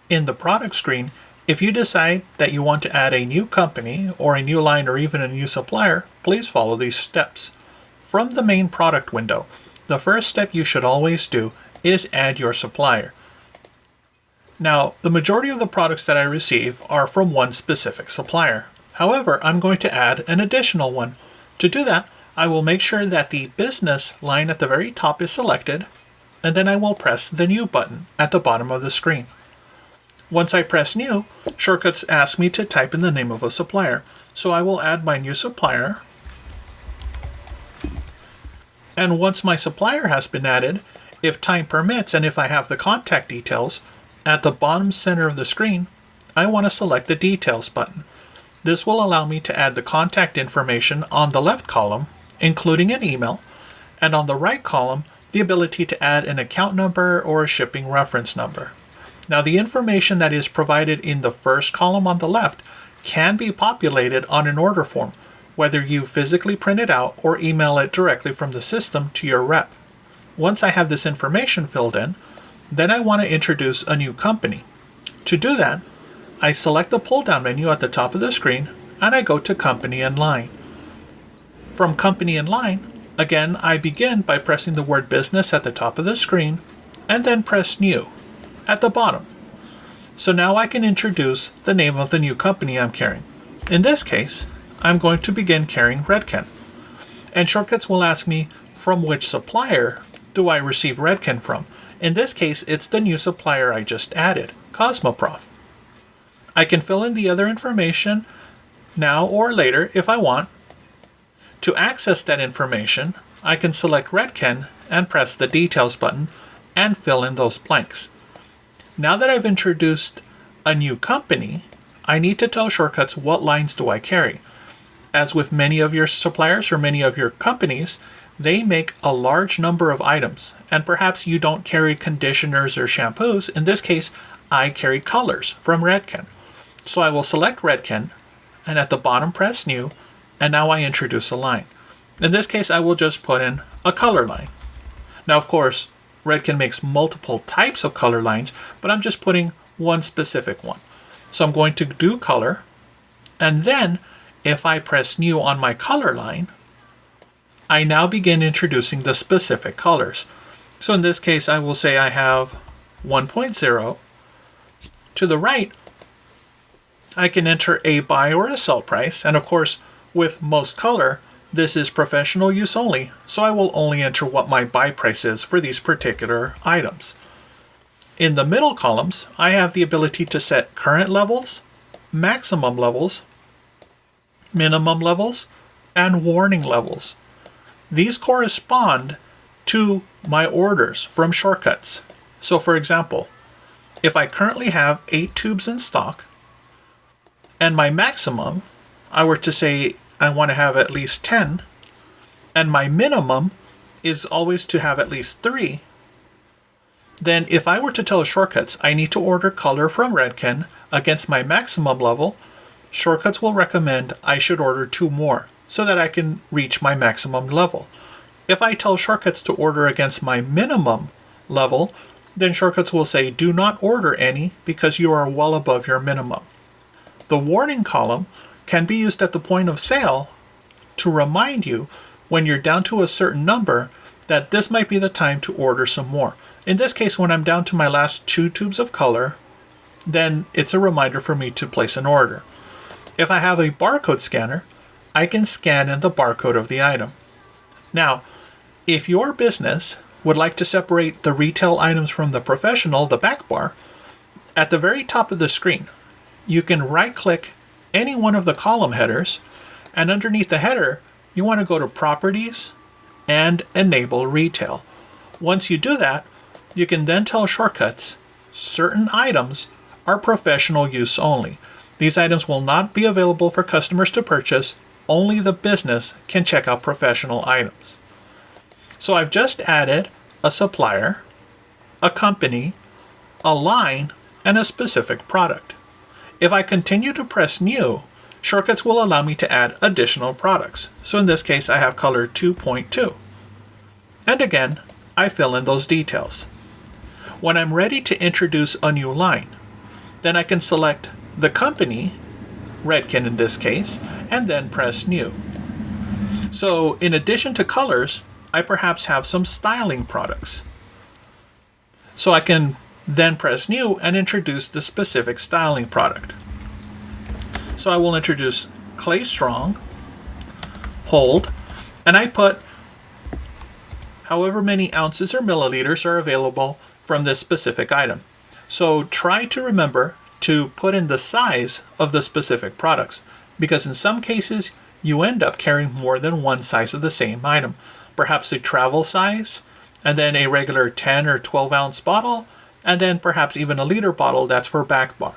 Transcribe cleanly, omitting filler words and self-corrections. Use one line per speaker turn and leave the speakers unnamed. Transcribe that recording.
In the product screen, if you decide that you want to add a new company or a new line or even a new supplier, please follow these steps. From the main product window, the first step you should always do is add your supplier. Now, the majority of the products that I receive are from one specific supplier. However, I'm going to add an additional one. To do that, I will make sure that the business line at the very top is selected, and then I will press the New button at the bottom of the screen. Once I press New, Shortcuts ask me to type in the name of a supplier. So I will add my new supplier. And once my supplier has been added, if time permits and if I have the contact details, at the bottom center of the screen, I want to select the Details button. This will allow me to add the contact information on the left column, including an email, and on the right column, the ability to add an account number or a shipping reference number. Now, the information that is provided in the first column on the left can be populated on an order form, whether you physically print it out or email it directly from the system to your rep. Once I have this information filled in, then I want to introduce a new company. To do that, I select the pull-down menu at the top of the screen and I go to Company and Line. From Company and Line, again, I begin by pressing the word Business at the top of the screen and then press New at the bottom. So now I can introduce the name of the new company I'm carrying. In this case, I'm going to begin carrying Redken. And Shortcuts will ask me from which supplier do I receive Redken from. In this case, it's the new supplier I just added, Cosmoprof. I can fill in the other information now or later if I want. To access that information, I can select Redken and press the Details button and fill in those blanks. Now that I've introduced a new company, I need to tell Shortcuts what lines do I carry. As with many of your suppliers or many of your companies, they make a large number of items, and perhaps you don't carry conditioners or shampoos. In this case, I carry colors from Redken. So I will select Redken, and at the bottom press New, and now I introduce a line. In this case, I will just put in a color line. Now, of course, Redken makes multiple types of color lines, but I'm just putting one specific one. So I'm going to do color, and then if I press New on my color line, I now begin introducing the specific colors. So in this case, I will say I have 1.0. To the right, I can enter a buy or a sell price, and of course, with most color, this is professional use only, so I will only enter what my buy price is for these particular items. In the middle columns, I have the ability to set current levels, maximum levels, minimum levels, and warning levels. These correspond to my orders from Shortcuts. So for example, if I currently have 8 tubes in stock, and my maximum, I were to say I want to have at least 10, and my minimum is always to have at least 3, then if I were to tell Shortcuts I need to order color from Redken against my maximum level, Shortcuts will recommend I should order 2 more so that I can reach my maximum level. If I tell Shortcuts to order against my minimum level, then Shortcuts will say do not order any because you are well above your minimum. The warning column can be used at the point of sale to remind you when you're down to a certain number that this might be the time to order some more. In this case, when I'm down to my last 2 tubes of color, then it's a reminder for me to place an order. If I have a barcode scanner, I can scan in the barcode of the item. Now, if your business would like to separate the retail items from the professional, the back bar, at the very top of the screen, you can right-click any one of the column headers, and underneath the header, you want to go to Properties and Enable Retail. Once you do that, you can then tell Shortcuts certain items are professional use only. These items will not be available for customers to purchase. Only the business can check out professional items. So I've just added a supplier, a company, a line, and a specific product. If I continue to press New, Shortcuts will allow me to add additional products. So in this case, I have color 2.2. And again, I fill in those details. When I'm ready to introduce a new line, Then I can select the company, Redken in this case, and then press New. So in addition to colors, I perhaps have some styling products. So I can then press New and introduce the specific styling product. So I will introduce Clay Strong, hold, and I put however many ounces or milliliters are available from this specific item. So try to remember to put in the size of the specific products, because in some cases you end up carrying more than one size of the same item. Perhaps a travel size, and then a regular 10 or 12 ounce bottle, and then perhaps even a liter bottle that's for back bar.